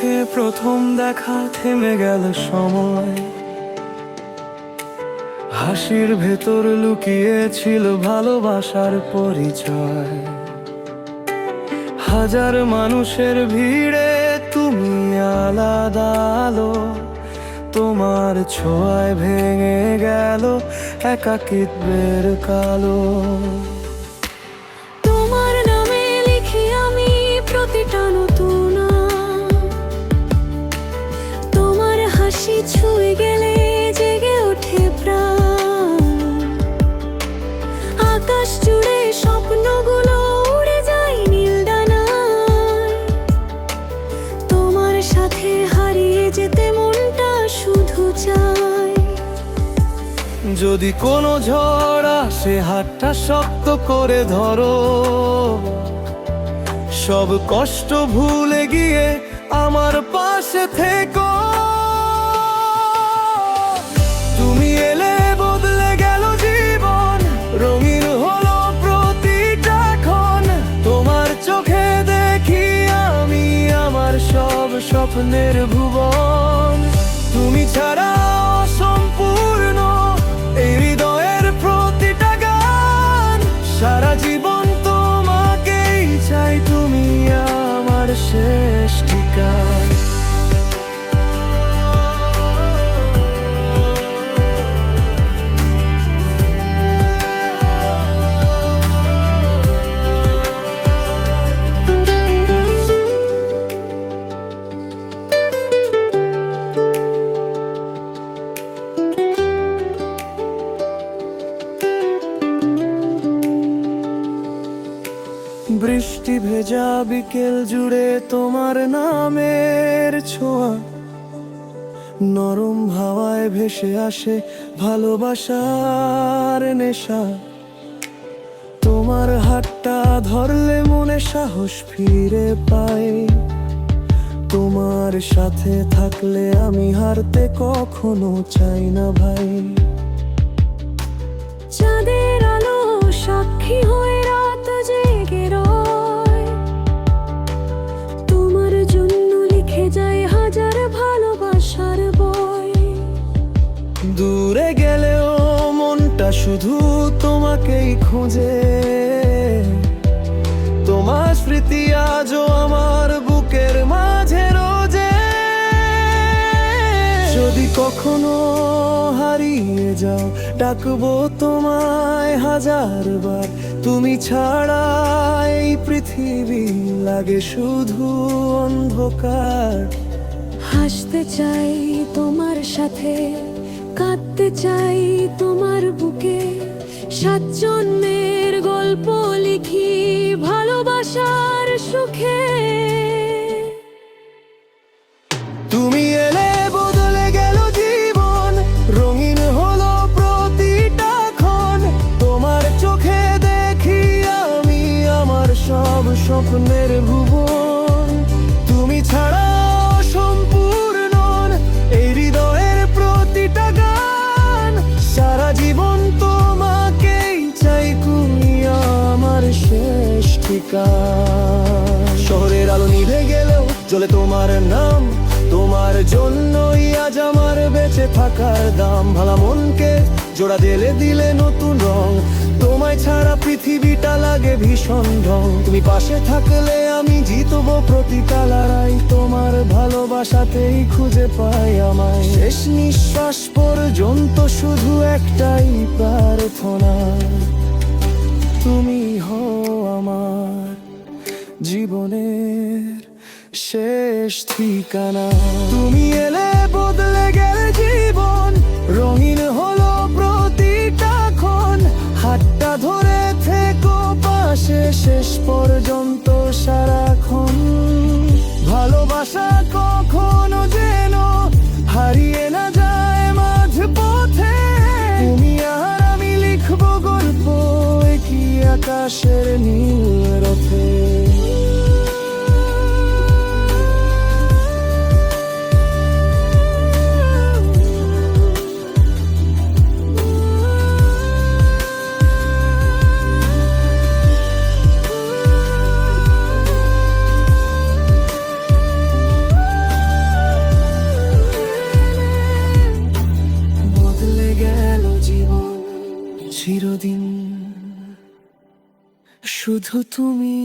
চোখে প্রথম দেখা থেমে গেল সময়, হাসির ভেতর লুকিয়ে ছিল ভালোবাসার পরিচয়। হাজার মানুষের ভিড়ে তুমি আলাদা আলো, তোমার ছোঁয়ায় ভেঙে গেল একাকিত্বের কালো। তোমার নামে লিখি আমি প্রতিটা নতুন, তোমার হাসি ছুঁয়ে গেলে জেগে ওঠে প্রাণ। আকাশ জুড়ে স্বপ্নগুলো উড়ে যায় নীল ডানায়, তোমার সাথে হারিয়ে যেতে মনটা শুধু চায়। যদি কোনো ঝড় আসে হাতটা শক্ত করে ধরো, সব কষ্ট ভুলে গিয়ে আমার পাশে থেকো। তুমি এলে বদলে গেল জীবন, রঙিন হলো প্রতিটা ক্ষণ। তোমার চোখে দেখি আমি আমার সব স্বপ্নের ভুবন। তুমি ছাড়া অসম্পূর্ণ এই হৃদয়ের প্রতিটা গান। সারা জীবন তোমাকেই চাই, তুমি আমার শেষ ঠিকানা। বৃষ্টি ভেজা বিকেল জুড়ে তোমার নামের ছোঁয়া, নরম হাওয়ায় ভেসে আসে ভালোবাসার নেশা। তোমার হাতটা ধরলে মনে সাহস ফিরে পাই, তোমার সাথে থাকলে আমি হারতে কখনো চাই না ভাই। চাঁদের আলো সাক্ষী হয়ে রাত জেগে রয়, তোমার জন্য লিখে যায় হাজার ভালোবাসার বই। দূরে গেলেও মনটা শুধু তোমাকেই খোঁজে, তোমার স্মৃতি আজও আমার বুকের মাঝে রোজে। যদি কখনো হারিয়ে যাও ডাকবো তোমায় হাজারবার, তুমি ছাড়া এই পৃথিবী লাগে শুধু অন্ধকার। হাসতে চাই তোমার সাথে, কাঁদতে চাই তোমার বুকে, 7 জন্মের গল্প লিখি ভালোবাসার সুখে। তুমি এলে বদলে গেল জীবন, রঙিন হলো প্রতিটা ক্ষণ। তোমার চোখে দেখি আমি আমার সব স্বপ্নের ভুবন। তুমি ছাড়া সম্পূর্ণ এই হৃদয়ের প্রতিটা গান। সারা জীবন তোমাকেই চাই, তুমি আমার শেষ ঠিকানা। শহরের আলো নিভে গেলেও জ্বলে তোমার নাম, তোমার জন্যই আজ আমার বেঁচে থাকার দাম। ভালা মনকে জোড়া দিলে নতুন রং, তোমায় ছাড়া পৃথিবীটা লাগে ভীষণ ঢং। তুমি পাশে থাকলে আমি জিতবো প্রতিটা লড়াই, তোমার ভালোবাসাতেই খুঁজে পাই আমায়। শেষ নিঃশ্বাস পর্যন্ত শুধু একটাই প্রার্থনা, তুমি হও আমার জীবনের শেষ ঠিকানা। তুমি এলে বদলে গেলে জীবন, রঙিন হলো প্রতিটা ক্ষণ। হাতটা ধরে থেকো পাশে শেষ পর্যন্ত সারাক্ষণ। ভালোবাসা কখনো যেন হারিয়ে না যায় মাঝ পথে। তুমি আর আমি লিখবো গল্প কি আকাশের নীল রথে। চিরদিন শুধু তুমি।